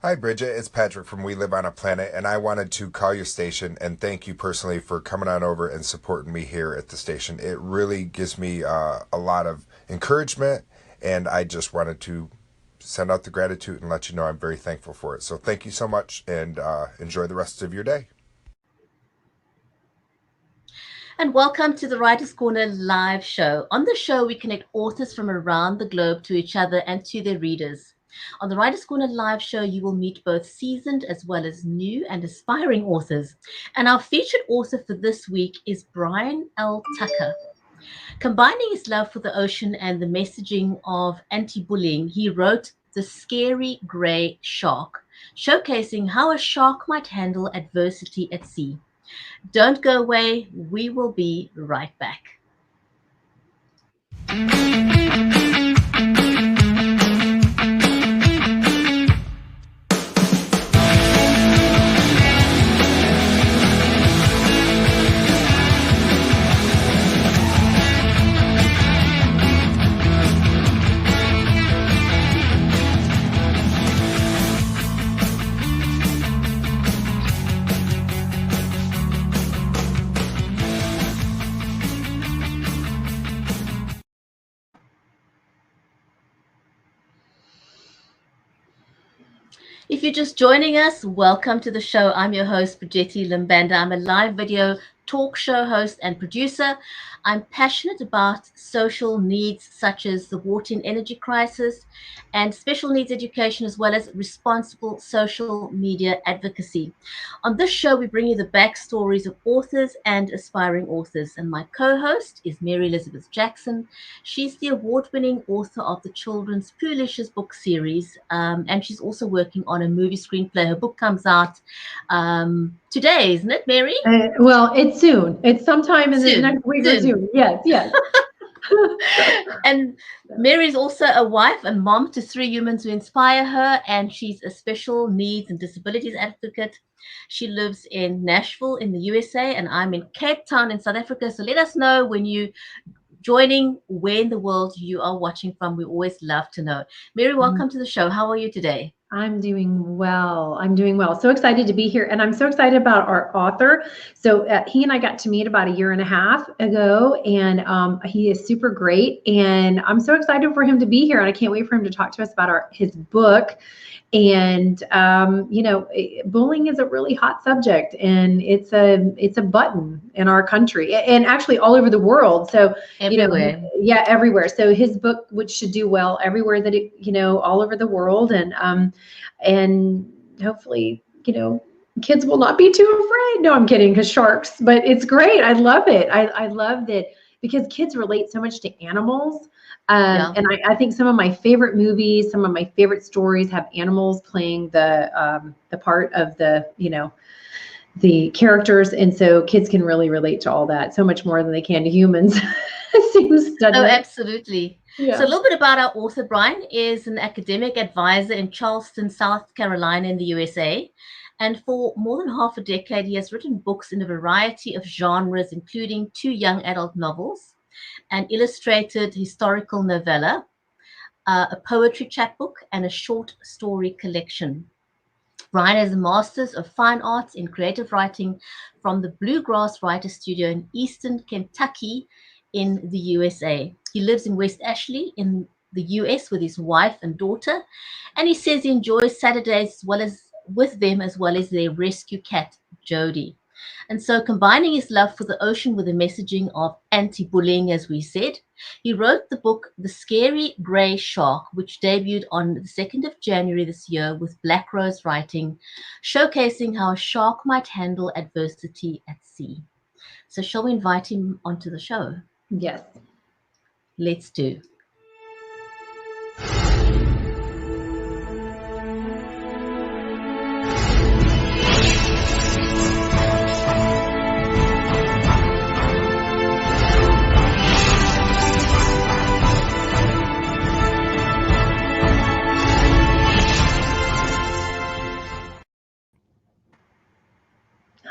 Hi, Bridget. It's Patrick from We Live on a Planet, and I wanted to call your station and thank you personally for coming on over and supporting me here at the station. It really gives me a lot of encouragement, and I just wanted to send out the gratitude and let you know I'm very thankful for it. So thank you so much, and enjoy the rest of your day. And welcome to the Writers Corner live show. On the show, we connect authors from around the globe to each other and to their readers. On the Writers Corner live show, you will meet both seasoned as well as new and aspiring authors. And our featured author for this week is Brian L. Tucker. Combining his love for the ocean and the messaging of anti-bullying, he wrote The Scary Grey Shark, showcasing how a shark might handle adversity at sea. Don't go away. We will be right back. If you're just joining us, welcome to the show. I'm your host, Bridgetti Limbanda. I'm a live video talk show host and producer. I'm passionate about social needs such as the water and energy crisis and special needs education, as well as responsible social media advocacy. On this show, we bring you the backstories of authors and aspiring authors. And my co-host is Mary Elizabeth Jackson. She's the award-winning author of the children's Poolish's book series, and she's also working on a movie screenplay. Her book comes out today, isn't it, Mary? Well, it's soon. It's sometime in the next week or two. Yes, yes. And Mary is also a wife and mom to 3 humans who inspire her, and she's a special needs and disabilities advocate. She lives in Nashville in the USA, and I'm in Cape Town in South Africa. So let us know when you joining, where in the world you are watching from. We always love to know. Mary, welcome to the show. How are you today? I'm doing well. I'm doing well. So excited to be here. And I'm so excited about our author. So he and I got to meet about 1.5 years ago, and he is super great. And I'm so excited for him to be here. And I can't wait for him to talk to us about his book. And, bullying is a really hot subject, and it's a button in our country and actually all over the world. So, everywhere. Everywhere. So his book, which should do well everywhere that all over the world. And hopefully, kids will not be too afraid. No, I'm kidding, because sharks, but it's great. I love it. I love that because kids relate so much to animals. And I think some of my favorite movies, some of my favorite stories have animals playing the part of the characters. And so kids can really relate to all that so much more than they can to humans. Absolutely. Yeah. So a little bit about our author. Brian is an academic advisor in Charleston, South Carolina in the USA. And for more than half a decade, he has written books in a variety of genres, including 2 young adult novels, an illustrated historical novella, a poetry chapbook, and a short story collection. Brian has a Master's of Fine Arts in Creative Writing from the Bluegrass Writer Studio in Eastern Kentucky in the USA. He lives in West Ashley in the US with his wife and daughter, and he says he enjoys Saturdays with them as well as their rescue cat, Jodi. And so combining his love for the ocean with the messaging of anti-bullying, as we said, he wrote the book The Scary Grey Shark, which debuted on the 2nd of January this year with Black Rose Writing, showcasing how a shark might handle adversity at sea. So shall we invite him onto the show? Yes. Let's do.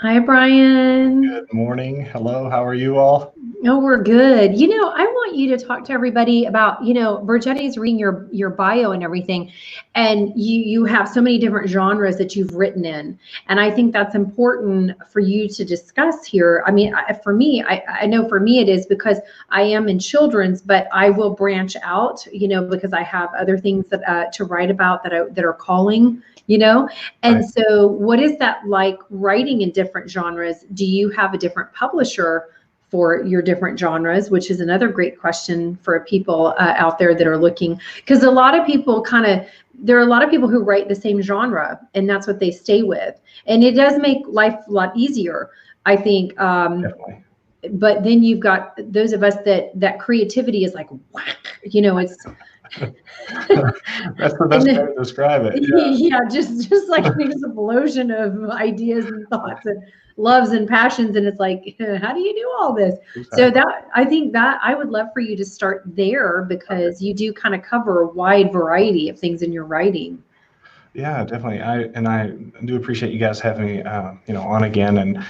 Hi, Brian. Good morning. Hello. How are you all? Oh, we're good. You know, I want you to talk to everybody about, you know, Burgetti's reading your bio and everything, and you have so many different genres that you've written in, and I think that's important for you to discuss here. I mean, for me, I know for me it is because I am in children's, but I will branch out, you know, because I have other things that to write about that are calling, you know. And Right. so, what is that like writing in different genres? Do you have a different publisher for your different genres, which is another great question for people out there that are looking, because a lot of people there are a lot of people who write the same genre and that's what they stay with. And it does make life a lot easier, I think. Definitely. But then you've got those of us that creativity is like, whack, you know, it's, That's the best way to describe it. yeah, just like an explosion of ideas and thoughts and loves and passions, and it's like, how do you do all this? So Exactly. that, I think that I would love for you to start there, because you do kind of cover a wide variety of things in your writing. Yeah, definitely. I do appreciate you guys having me, on again, and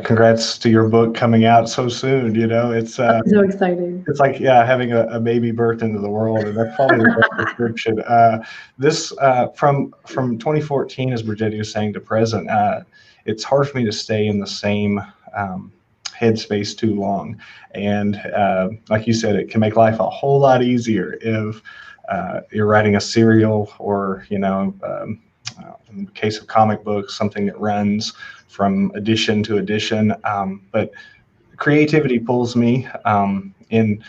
congrats to your book coming out so soon. You know, So exciting. it's like, yeah, having a baby birth into the world, and that's probably the best description. This from 2014, as Brigitte was saying, to present. It's hard for me to stay in the same headspace too long, and like you said, it can make life a whole lot easier if you're writing a serial, or in the case of comic books, something that runs from edition to edition. But creativity pulls me in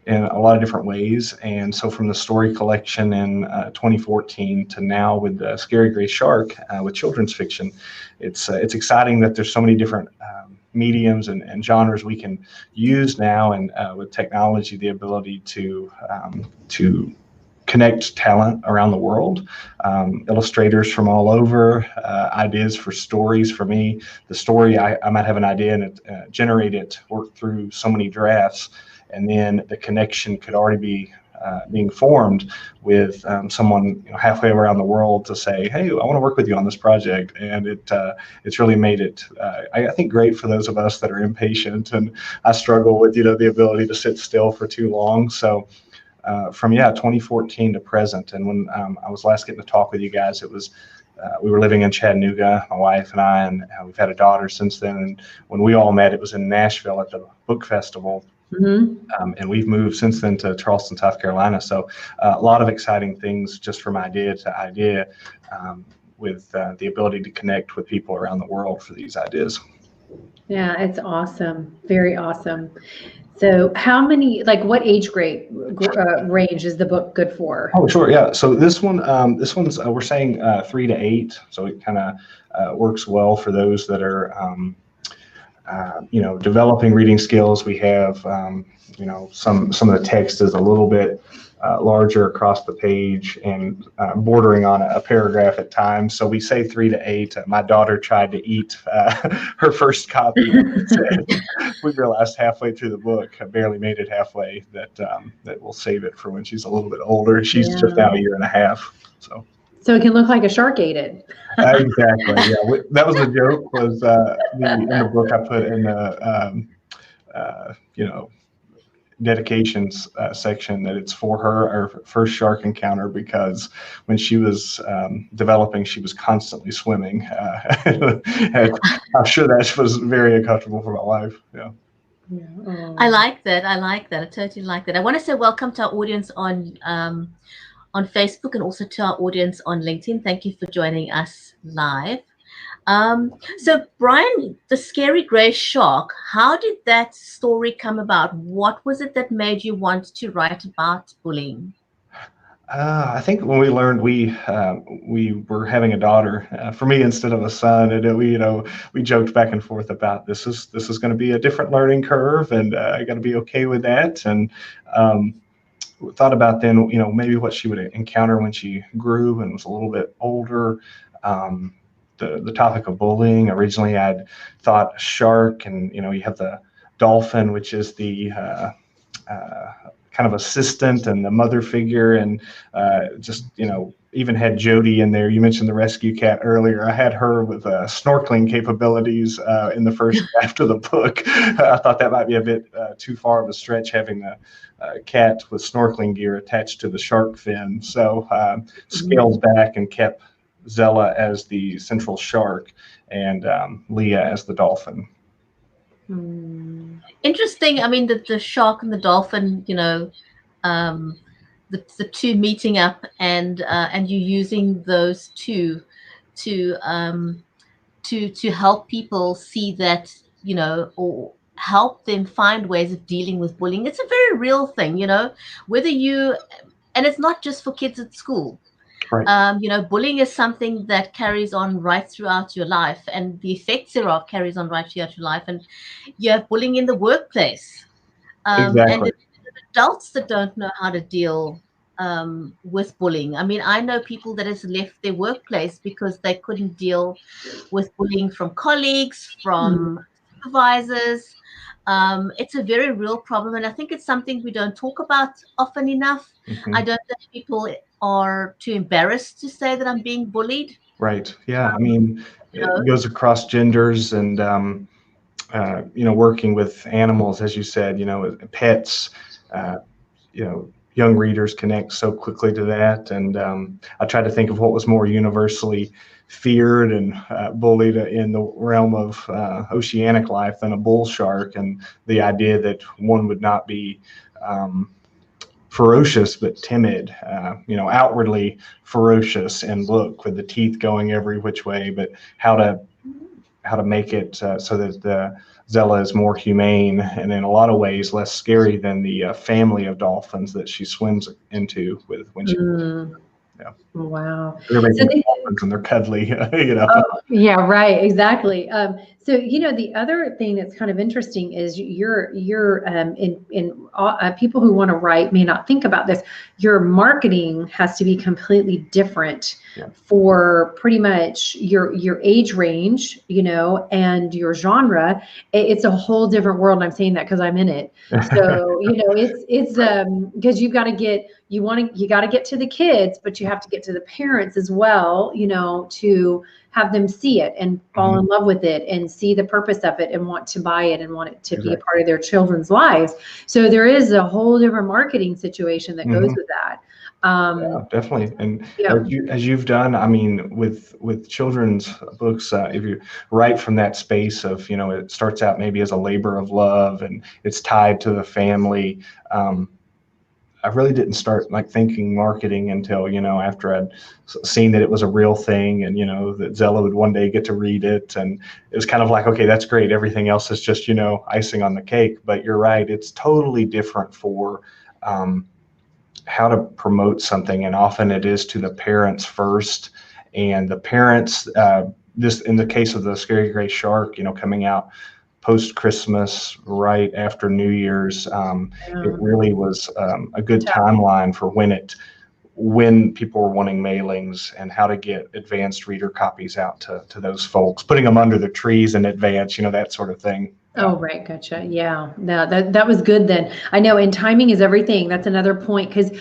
a lot of different ways. And so from the story collection in 2014 to now with the Scary Gray Shark with children's fiction, it's exciting that there's so many different mediums and genres we can use now, and with technology, the ability to connect talent around the world, illustrators from all over, ideas for stories. For me, the story, I might have an idea and generate it, work through so many drafts, and then the connection could already be being formed with someone halfway around the world to say, hey, I want to work with you on this project. And it's really made it, I think, great for those of us that are impatient. And I struggle with, the ability to sit still for too long. So from 2014 to present, and when I was last getting to talk with you guys, it was we were living in Chattanooga, my wife and I, and we've had a daughter since then. And when we all met, it was in Nashville at the book festival. Mm-hmm. And we've moved since then to Charleston, South Carolina. So a lot of exciting things just from idea to idea, with the ability to connect with people around the world for these ideas. Yeah, it's awesome. Very awesome. So how many, like what age grade range is the book good for? Oh, sure. Yeah. So this one's we're saying 3 to 8. So it kind of works well for those that are, developing reading skills. We have, some of the text is a little bit larger across the page and bordering on a paragraph at times. So we say 3 to 8. My daughter tried to eat her first copy. We realized halfway through the book, I barely made it halfway, that we'll save it for when she's a little bit older. She's just now 1.5 years. So it can look like a shark ate it. Exactly. Yeah, that was the joke. Was in the book I put in the dedications section that it's for her first shark encounter, because when she was developing, she was constantly swimming. I'm sure that was very uncomfortable for my wife. Yeah. Yeah. I like that. I totally like that. I want to say welcome to our audience on Facebook, and also to our audience on LinkedIn. Thank you for joining us live. So Brian, the Scary Gray Shark, how did that story come about? What was it that made you want to write about bullying? I think when we learned we were having a daughter for me instead of a son, and we joked back and forth about this is going to be a different learning curve, and I got to be okay with that. And thought about then, maybe what she would encounter when she grew and was a little bit older. The topic of bullying, originally I'd thought shark, and you have the dolphin, which is the kind of assistant and the mother figure, and just, even had Jodi in there. You mentioned the rescue cat earlier. I had her with snorkeling capabilities in the first draft of the book. I thought that might be a bit too far of a stretch, having a cat with snorkeling gear attached to the shark fin. So scaled back and kept Zella as the central shark and Leah as the dolphin. Interesting. I mean, the shark and the dolphin, the two meeting up, and you using those two to help people see that, or help them find ways of dealing with bullying. It's a very real thing, whether and it's not just for kids at school. Right. Bullying is something that carries on right throughout your life, and the effects thereof carries on right throughout your life. And you have bullying in the workplace, Exactly. and adults that don't know how to deal with bullying. I mean, I know people that has left their workplace because they couldn't deal with bullying from colleagues, from supervisors. It's a very real problem, and I think it's something we don't talk about often enough. I don't think people are too embarrassed to say that I'm being bullied. Right. Yeah. I mean, it goes across genders, and working with animals, as you said, pets. Young readers connect so quickly to that, and I try to think of what was more universally feared and bullied in the realm of oceanic life than a bull shark, and the idea that one would not be ferocious but timid, outwardly ferocious and look with the teeth going every which way, but how to make it so that the Zella is more humane and in a lot of ways less scary than the family of dolphins that she swims into with when she. Yeah. Wow. Everybody thinks dolphins and they're cuddly, Oh, yeah, right. Exactly. So, the other thing that's kind of interesting is you're people who want to write may not think about this. Your marketing has to be completely different for pretty much your age range, and your genre. It's a whole different world. And I'm saying that because I'm in it. So, it's because you got to get to the kids, but you have to get to the parents as well, to have them see it and fall in love with it and see the purpose of it and want to buy it and want it to be a part of their children's lives. So there is a whole different marketing situation that goes with that. Yeah, definitely. And as you've done, I mean, with children's books, if you write from that space of, it starts out maybe as a labor of love and it's tied to the family. I really didn't start thinking marketing until, after I'd seen that it was a real thing and, that Zella would one day get to read it. And it was kind of like, okay, that's great. Everything else is just, icing on the cake. But you're right. It's totally different for how to promote something. And often it is to the parents first. And the parents, this in the case of the Scary Gray Shark, coming out post-Christmas, right after New Year's, it really was a good timeline for when people were wanting mailings and how to get advanced reader copies out to those folks, putting them under the trees in advance, that sort of thing. Oh, right. Gotcha. Yeah. No, that was good then. I know. And timing is everything. That's another point. Cause when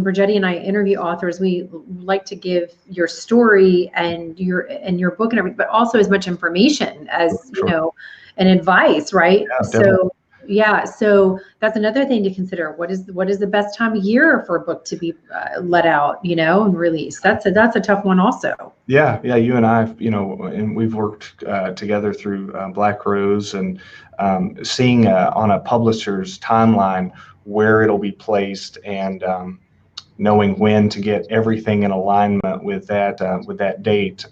Brigetti and I interview authors, we like to give your story and your book and everything, but also as much information as, and advice. Right. Yeah, so that's another thing to consider. What is the best time of year for a book to be let out, and released? That's a tough one also. Yeah, you and I, and we've worked together through Black Rose and seeing on a publisher's timeline where it'll be placed and knowing when to get everything in alignment with that date.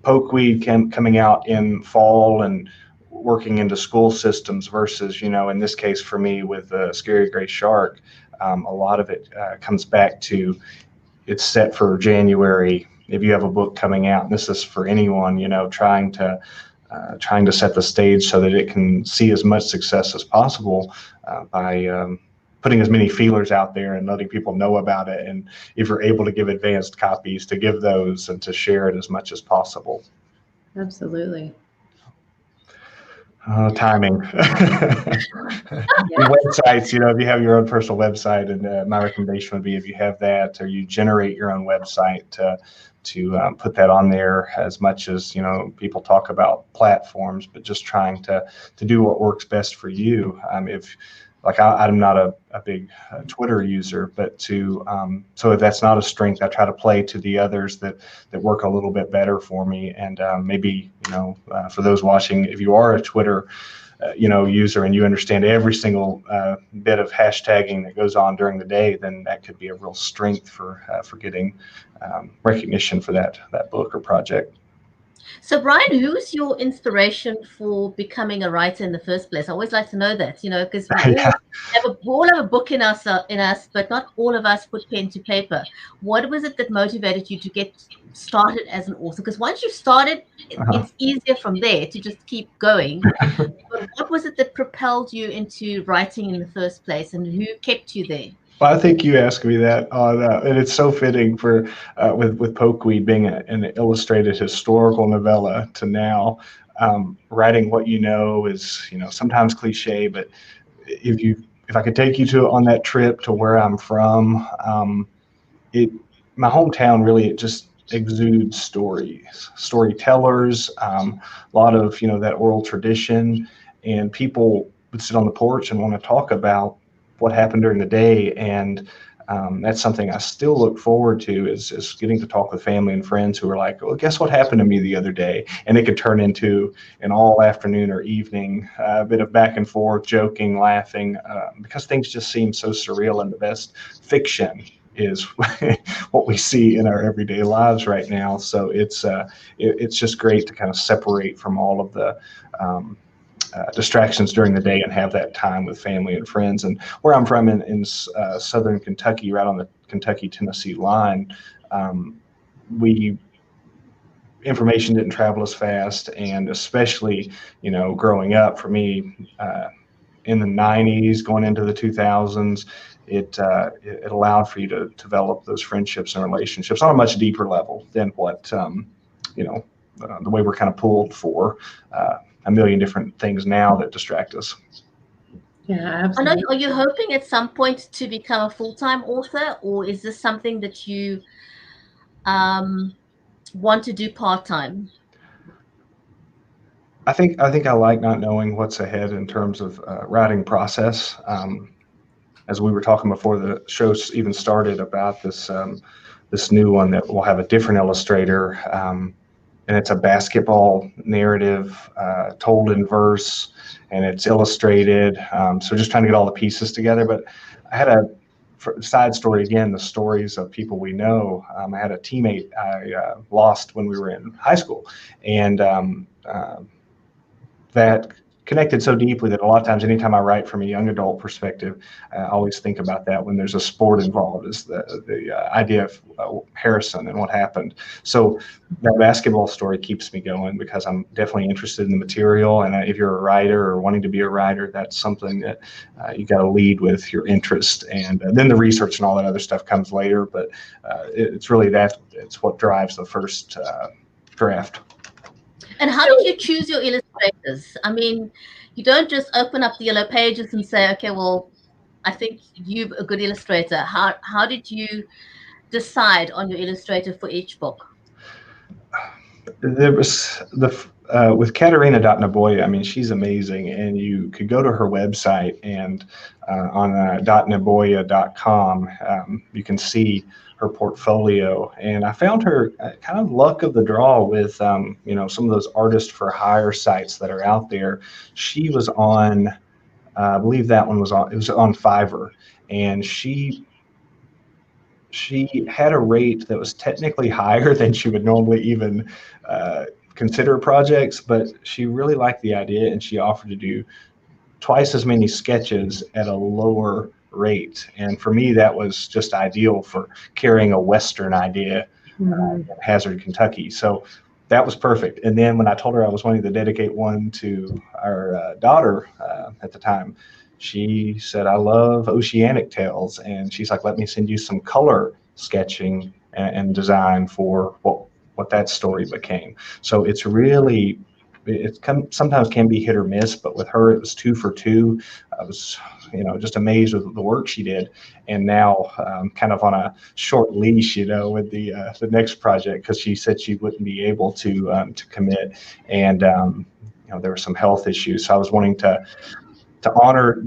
Pokeweed coming out in fall and working into school systems versus, in this case for me with the Scary Gray Shark, a lot of it comes back to it's set for January. If you have a book coming out, and this is for anyone, trying to set the stage so that it can see as much success as possible by putting as many feelers out there and letting people know about it. And if you're able to give advanced copies, to give those and to share it as much as possible. Absolutely. Timing. The websites, if you have your own personal website, and my recommendation would be if you have that, or you generate your own website, to put that on there. As much as people talk about platforms, but just trying to do what works best for you. If like I'm not a big Twitter user, but so if that's not a strength, I try to play to the others that work a little bit better for me. And maybe for those watching, if you are a Twitter user and you understand every single bit of hashtagging that goes on during the day, then that could be a real strength for getting recognition for that book or project. So, Brian, who's your inspiration for becoming a writer in the first place? I always like to know that, because we all have a book in us, but not all of us put pen to paper. What was it that motivated you to get started as an author? Because once you've started, it's easier from there to just keep going. But what was it that propelled you into writing in the first place, and who kept you there? Well, I think you asked me that and it's so fitting for with Pokeweed being an illustrated historical novella to now writing what is sometimes cliche, but if I could take you on that trip to where I'm from, my hometown really just exudes storytellers, a lot of that oral tradition, and people would sit on the porch and want to talk about what happened during the day. And that's something I still look forward to, is getting to talk with family and friends who are like, well, guess what happened to me the other day? And it could turn into an all afternoon or evening, a bit of back and forth, joking, laughing, because things just seem so surreal, and the best fiction is what we see in our everyday lives right now. So it's just great to kind of separate from all of the distractions during the day and have that time with family and friends. And where I'm from in southern Kentucky, right on the Kentucky-Tennessee line, information didn't travel as fast, and especially growing up for me in the 90s going into the 2000s, it allowed for you to develop those friendships and relationships on a much deeper level than what the way we're kind of pulled for a million different things now that distract us. Yeah, absolutely. Are you hoping at some point to become a full-time author, or is this something that you want to do part-time? I think I like not knowing what's ahead in terms of writing process. As we were talking before the show even started about this new one that will have a different illustrator, and it's a basketball narrative told in verse, and it's illustrated. So just trying to get all the pieces together. But I had a side story, again, the stories of people we know. I had a teammate I lost when we were in high school, and that connected so deeply that a lot of times, anytime I write from a young adult perspective, I always think about that when there's a sport involved, is the idea of Harrison and what happened. So that basketball story keeps me going because I'm definitely interested in the material. And if you're a writer or wanting to be a writer, that's something that you got to lead with your interest. And then the research and all that other stuff comes later. But it's really it's what drives the first draft. And how did you choose your illustrators? I mean, you don't just open up the yellow pages and say, okay, well, I think you're a good illustrator. How did you decide on your illustrator for each book? There was with Katerina.Naboya, I mean, she's amazing, and you could go to her website, and on .naboya.com, you can see her portfolio. And I found her kind of luck of the draw with some of those artist for hire sites that are out there. She was on, I believe that one was on Fiverr, and she had a rate that was technically higher than she would normally even consider projects, but she really liked the idea, and she offered to do twice as many sketches at a lower rate. And for me, that was just ideal for carrying a Western idea in Hazard, Kentucky. So that was perfect. And then when I told her I was wanting to dedicate one to our daughter at the time, she said, I love Oceanic tales. And she's like, let me send you some color sketching and design for what that story became. So it's really sometimes can be hit or miss, but with her, it was 2 for 2. I was, just amazed with the work she did. And now kind of on a short leash, with the next project, because she said she wouldn't be able to commit. And, there were some health issues. So I was wanting to honor,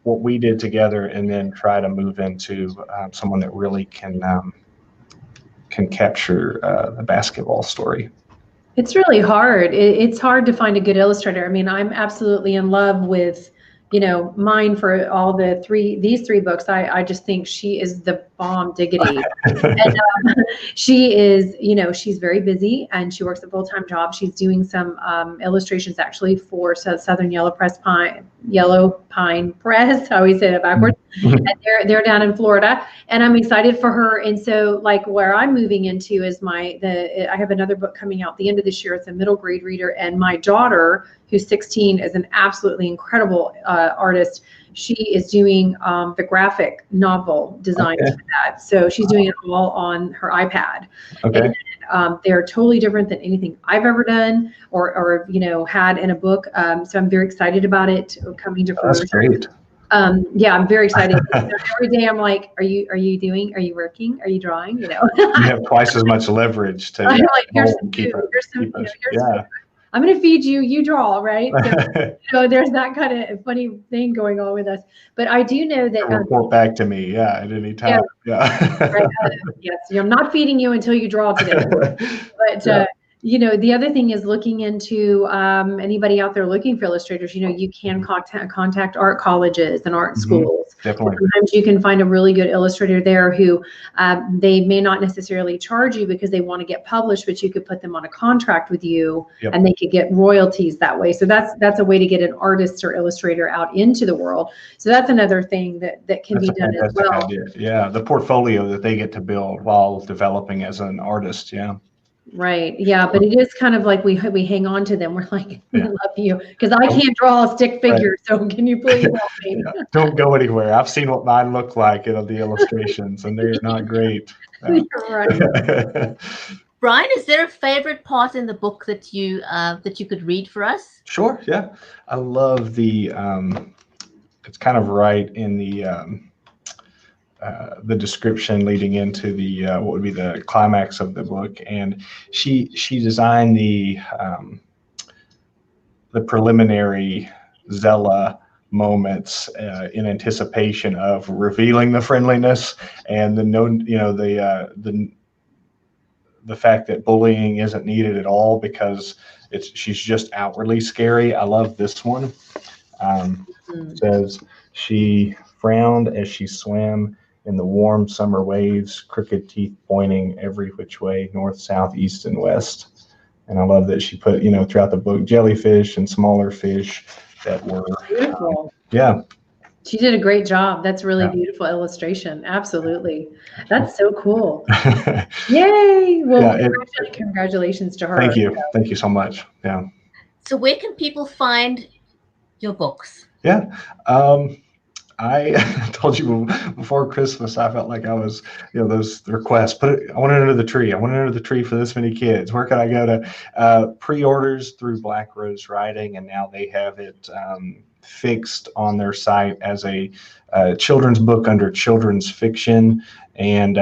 what we did together, and then try to move into someone that really can capture the basketball story. It's really hard. It's hard to find a good illustrator. I mean, I'm absolutely in love with, mine for all these three books. I just think she is the bomb diggity. And she is, she's very busy and she works a full-time job. She's doing some illustrations actually for Southern Yellow Pine Press. I always say that backwards. And they're down in Florida, and I'm excited for her. And so, like, where I'm moving into is I have another book coming out the end of this year. It's a middle grade reader, and my daughter, who's 16, is an absolutely incredible artist. She is doing the graphic novel design for that. So she's doing it all on her iPad. Okay. And they're totally different than anything I've ever done or had in a book. So I'm very excited about it coming to fruition. That's great. Yeah, I'm very excited. Every day I'm like, are you working? Are you drawing? You have twice as much leverage to here's some I'm going to feed you, you draw, right? So, there's that kind of funny thing going on with us. But I do know that report back to me, at any time. Yeah. Right, yes, I'm not feeding you until you draw today. But the other thing is looking into anybody out there looking for illustrators. You can contact art colleges and art schools. Definitely. Sometimes you can find a really good illustrator there who they may not necessarily charge you because they want to get published, but you could put them on a contract with you, and they could get royalties that way. So that's a way to get an artist or illustrator out into the world. So that's another thing that can be done as well. Idea. Yeah, the portfolio that they get to build while developing as an artist. Yeah. Right. Yeah. But it is kind of like we hang on to them. We're like, we love you because I can't draw a stick figure. Right. So can you please help me? Don't go anywhere. I've seen what mine look like in the illustrations, and they're not great. You're right. Brian, is there a favorite part in the book that you could read for us? Sure. Yeah. I love the, it's kind of right in the description leading into the what would be the climax of the book, and she designed the preliminary Zella moments in anticipation of revealing the friendliness and the fact that bullying isn't needed at all because she's just outwardly scary. I love this one. It says she frowned as she swam in the warm summer waves, crooked teeth pointing every which way, north, south, east, and west. And I love that she put, throughout the book, jellyfish and smaller fish that were beautiful. She did a great job. That's really beautiful illustration. Absolutely. That's so cool. Yay. Well, congratulations to her. Thank you. Thank you so much. Yeah. So where can people find your books? Yeah. I told you before Christmas, I felt like I was, those requests, I want it under the tree. I want it under the tree for this many kids. Where can I go to? Pre-orders through Black Rose Writing, and now they have it fixed on their site as a children's book under children's fiction, and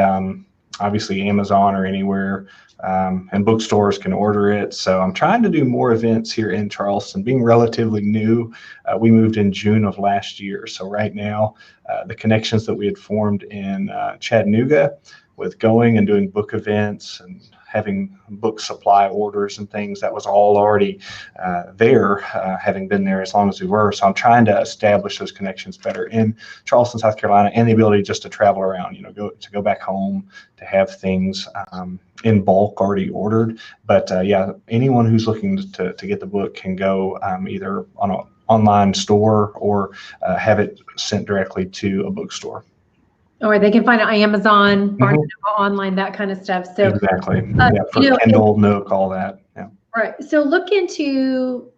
obviously Amazon or anywhere. And bookstores can order it. So I'm trying to do more events here in Charleston. Being relatively new, we moved in June of last year. So right now, the connections that we had formed in Chattanooga with going and doing book events and having book supply orders and things, that was all already there, having been there as long as we were. So I'm trying to establish those connections better in Charleston, South Carolina, and the ability just to travel around, go back home, to have things in bulk already ordered. But anyone who's looking to get the book can go either on an online store or have it sent directly to a bookstore. Or they can find it on Amazon, online, that kind of stuff. So exactly, for Kindle, Nook, all that. Yeah. Right. So look into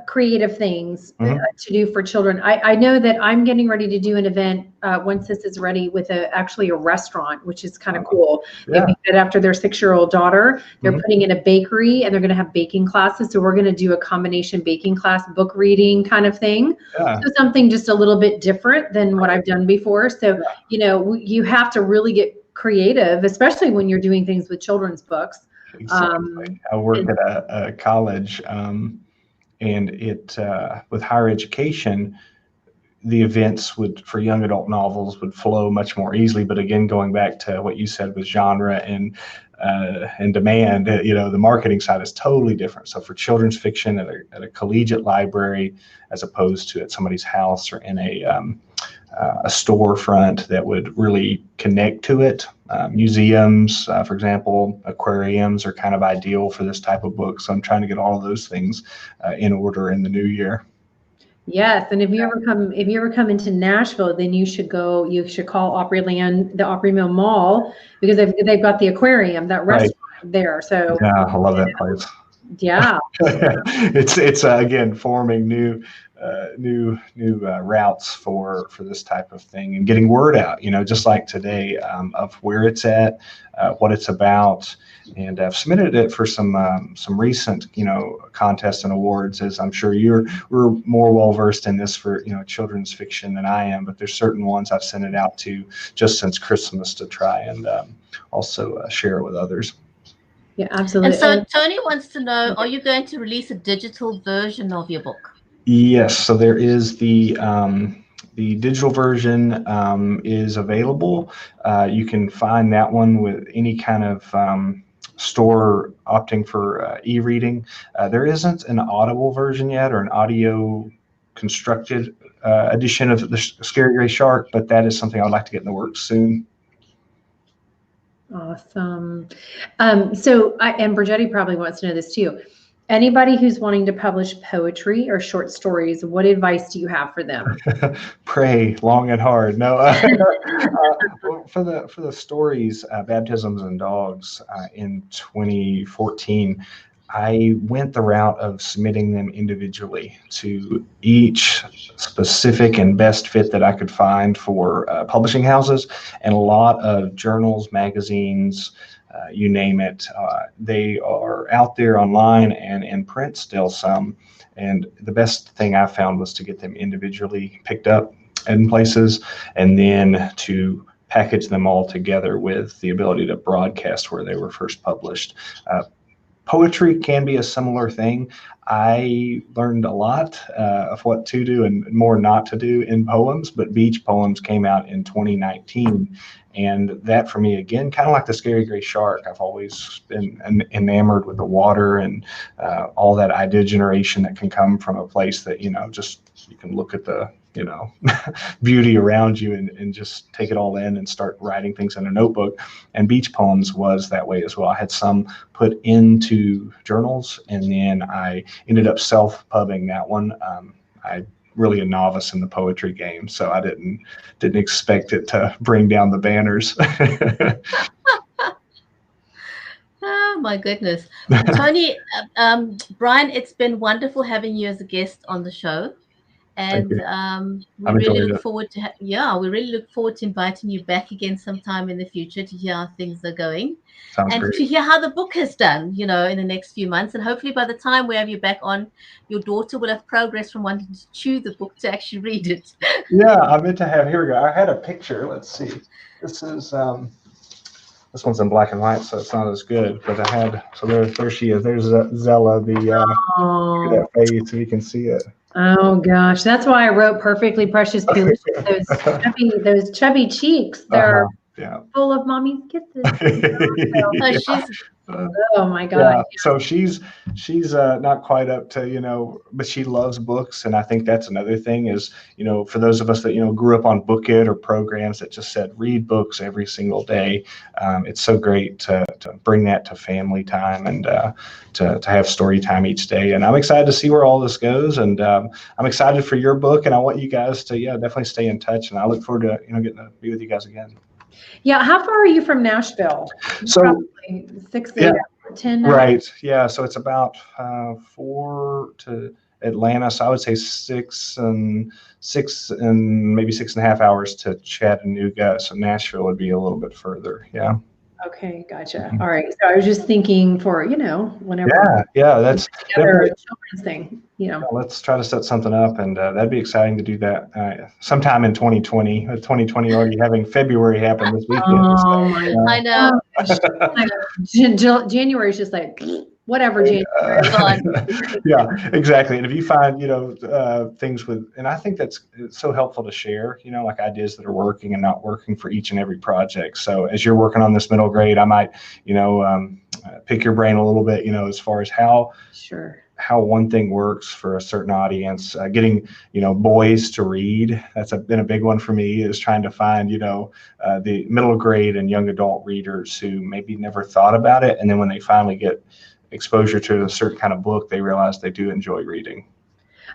creative things Mhm. to do for children. I know that I'm getting ready to do an event once this is ready with actually a restaurant, which is kind of cool. Yeah. Maybe that after their 6-year-old daughter, they're Mhm. putting in a bakery and they're going to have baking classes. So we're going to do a combination baking class, book reading kind of thing. Yeah. So something just a little bit different than what I've done before. So, you know, you have to really get creative, especially when you're doing things with children's books. Exactly. I work at a college, and it with higher education, the events for young adult novels would flow much more easily. But again, going back to what you said with genre and demand, you know, the marketing side is totally different. So for children's fiction at a collegiate library, as opposed to at somebody's house or in a storefront that would really connect to it. Museums, for example, aquariums are kind of ideal for this type of book. So I'm trying to get all of those things in order in the new year. Yes, and if you ever come into Nashville, then you should call Opryland, the Opryland Mall, because they've got the aquarium, that Right. restaurant there. So Yeah, I love that place. yeah. It's again forming new routes for this type of thing and getting word out, you know, just like today, of where it's at, what it's about. And I've submitted it for some recent, you know, contests and awards, as I'm sure we're more well versed in this for, you know, children's fiction than I am, but there's certain ones I've sent it out to just since Christmas to try and also share it with others. Yeah, absolutely. And so Tony wants to know, are you going to release a digital version of your book? Yes, so there is the digital version is available. You can find that one with any kind of store opting for e-reading. There isn't an audible version yet or an audio constructed edition of the Scary Gray Shark, but that is something I would like to get in the works soon. Awesome. And Brigetti probably wants to know this too. Anybody who's wanting to publish poetry or short stories, what advice do you have for them? Pray long and hard. No, for the stories, Baptisms and Dogs, in 2014, I went the route of submitting them individually to each specific and best fit that I could find for publishing houses, and a lot of journals, magazines, you name it. They are out there online and in print still some. And the best thing I found was to get them individually picked up in places and then to package them all together with the ability to broadcast where they were first published. Poetry can be a similar thing. I learned a lot of what to do and more not to do in poems, but Beach Poems came out in 2019. And that for me, again, kind of like the Scary Gray Shark, I've always been enamored with the water and all that idea generation that can come from a place that, you know, just you can look at the, you know, beauty around you and just take it all in and start writing things in a notebook. And Beach Poems was that way as well. I had some put into journals, and then I ended up self-pubbing that one. I really a novice in the poetry game, so I didn't expect it to bring down the banners. Oh my goodness. Tony, Brian, it's been wonderful having you as a guest on the show. And we really look forward to we really look forward to inviting you back again sometime in the future to hear how things are going. Sounds and great. To hear how the book has done, you know, in the next few months. And hopefully by the time we have you back on, your daughter will have progressed from wanting to chew the book to actually read it. Yeah, I meant to have, here we go. I had a picture. Let's see. This is this one's in black and white, so it's not as good. But I had, so there she is. There's Zella, that face, if you can see it. Oh gosh, that's why I wrote Perfectly Precious Delicious. Those chubby cheeks, they're full of mommy's kisses. Oh my God. Yeah. So she's not quite up to, you know, but she loves books. And I think that's another thing is, you know, for those of us that, you know, grew up on Book It or programs that just said read books every single day. It's so great to bring that to family time and to have story time each day. And I'm excited to see where all this goes. And I'm excited for your book, and I want you guys to, definitely stay in touch. And I look forward to, getting to be with you guys again. Yeah. How far are you from Nashville? So probably 6 8 hours. 10 hours? Right. Yeah. So it's about 4 to Atlanta. So I would say six and maybe 6.5 hours to Chattanooga. So Nashville would be a little bit further. Yeah. Okay, gotcha. All right. So I was just thinking for, whenever Yeah. That's together, definitely. a children's thing, Let's try to set something up, and that'd be exciting to do that sometime in 2020. With 2020 already having February happen this weekend. Oh my I know. January is just like whatever. January. Yeah, exactly. And if you find, things and I think it's so helpful to share, like ideas that are working and not working for each and every project. So as you're working on this middle grade, I might, pick your brain a little bit, as far as how one thing works for a certain audience. Getting, boys to read. That's been a big one for me, is trying to find, the middle grade and young adult readers who maybe never thought about it. And then when they finally get exposure to a certain kind of book, they realize they do enjoy reading.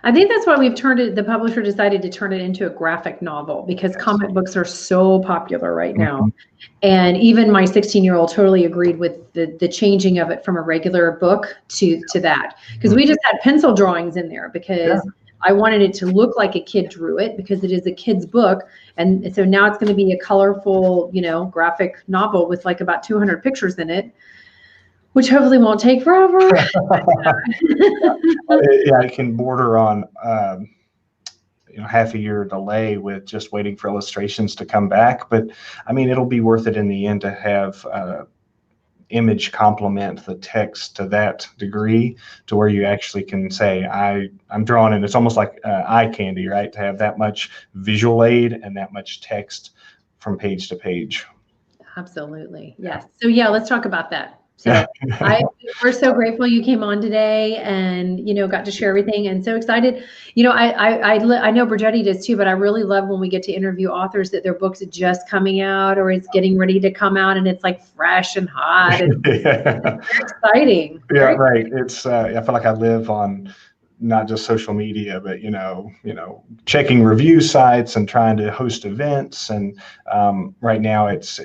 I think that's why the publisher decided to turn it into a graphic novel, because comic books are so popular right now. And even my 16-year-old totally agreed with the changing of it from a regular book to that. Because we just had pencil drawings in there because I wanted it to look like a kid drew it, because it is a kid's book. And so now it's going to be a colorful, graphic novel with like about 200 pictures in it, which hopefully won't take forever. It can border on half a year delay with just waiting for illustrations to come back. But I mean, it'll be worth it in the end to have image complement the text to that degree, to where you actually can say, I'm drawing, and it's almost like eye candy, right? To have that much visual aid and that much text from page to page. Absolutely. Yes. So let's talk about that. So we're so grateful you came on today and, got to share everything, and so excited. I know Brigetti does too, but I really love when we get to interview authors that their book's just coming out or it's getting ready to come out, and it's like fresh and hot. And it's exciting. Yeah, right. It's I feel like I live on not just social media, but checking review sites and trying to host events. And right now it's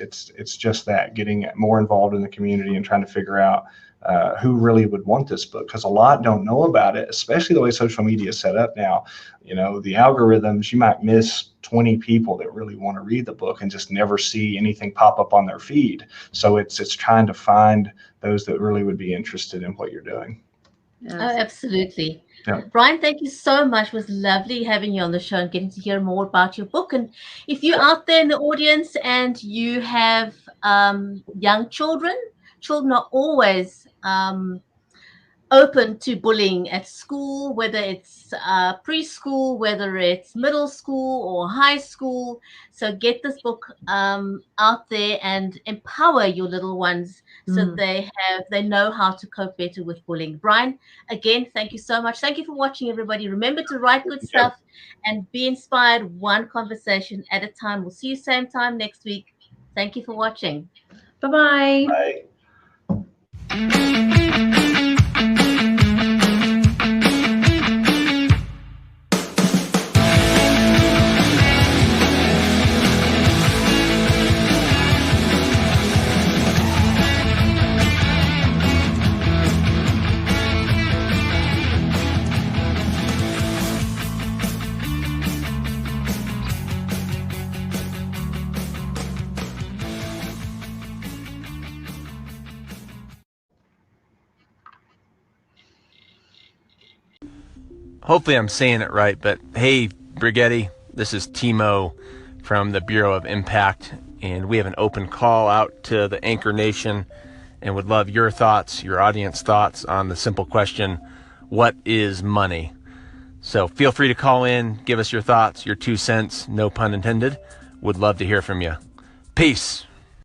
just that, getting more involved in the community and trying to figure out who really would want this book, because a lot don't know about it, especially the way social media is set up now. The algorithms, you might miss 20 people that really want to read the book and just never see anything pop up on their feed. So it's trying to find those that really would be interested in what you're doing. Oh, absolutely. Yeah. Brian, thank you so much. It was lovely having you on the show and getting to hear more about your book. And if you're out there in the audience and you have young children are always open to bullying at school, whether it's preschool, whether it's middle school or high school. So get this book out there and empower your little ones so they know how to cope better with bullying. Brian, again, thank you so much. Thank you for watching, everybody. Remember to write good stuff and be inspired one conversation at a time. We'll see you same time next week. Thank you for watching. Bye-bye. Bye. Hopefully I'm saying it right, but hey, Brigetti, this is Timo from the Bureau of Impact, and we have an open call out to the Anchor Nation and would love your thoughts, your audience thoughts on the simple question, what is money? So feel free to call in, give us your thoughts, your 2 cents, no pun intended. Would love to hear from you. Peace.